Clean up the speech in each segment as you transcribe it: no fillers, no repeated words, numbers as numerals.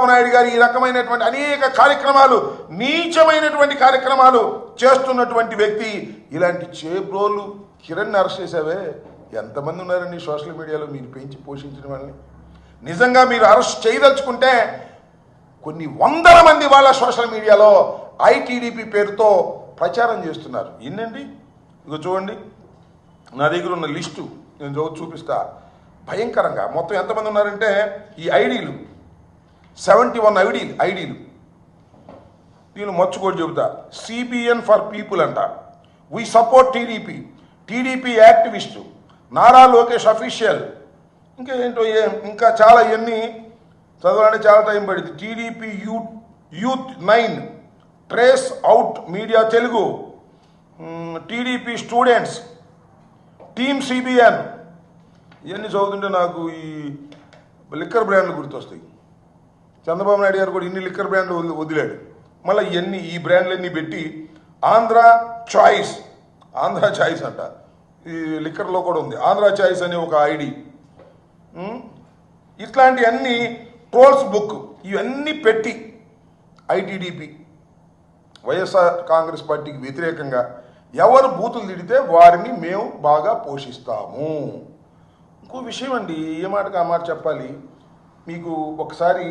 చంద్రబాబు నాయుడు గారు ఈ రకమైనటువంటి అనేక కార్యక్రమాలు, నీచమైనటువంటి కార్యక్రమాలు చేస్తున్నటువంటి వ్యక్తి. ఇలాంటి చేబ్రోలు కిరణ్ అరెస్ట్ చేసావే, ఎంతమంది ఉన్నారండి సోషల్ మీడియాలో మీరు పెంచి పోషించిన వాళ్ళని? నిజంగా మీరు అరెస్ట్ చేయదలుచుకుంటే కొన్ని వందల మంది వాళ్ళ సోషల్ మీడియాలో ఐటీడీపీ పేరుతో ప్రచారం చేస్తున్నారు. ఏంటండి, ఇక చూడండి, నా దగ్గర ఉన్న లిస్టు నేను చూపిస్తా. భయంకరంగా మొత్తం ఎంతమంది ఉన్నారంటే ఈ ఐడీలు 71 ఐడీలు. దీన్ని మర్చుకోటి చెబుతా. సిబిఎన్ ఫర్ పీపుల్ అంట, we support TDP, TDP activist, Nara Lokesh official, ఇంకా ఏంటో ఇంకా చాలా ఇవన్నీ చదవాలంటే చాలా టైం పడింది. TDP youth 9, trace out media Telugu, TDP students, team CBN. ఇవన్నీ చదువుతుంటే నాకు ఈ లిక్కర్ బ్రాండ్లు గుర్తొస్తాయి. చంద్రబాబు నాయుడు గారు కూడా ఇన్ని లిక్కర్ బ్రాండ్లు వదిలాడు. మళ్ళీ ఇవన్నీ ఈ బ్రాండ్లన్నీ పెట్టి ఆంధ్ర చాయిస్ అంట, ఈ లిక్కర్లో కూడా ఉంది ఆంధ్ర చాయిస్ అనే ఒక ఐడి. ఇట్లాంటివన్నీ ట్రోల్స్ బుక్ ఇవన్నీ పెట్టి ఐటీడీపీ వైఎస్ఆర్ కాంగ్రెస్ పార్టీకి వ్యతిరేకంగా ఎవరు బూతులు తిడితే వారిని మేము బాగా పోషిస్తాము. ఇంకో విషయం అండి, ఏ మాటకు ఆ మాట చెప్పాలి మీకు, ఒకసారి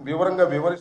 వివరంగా వివరిస్తాను.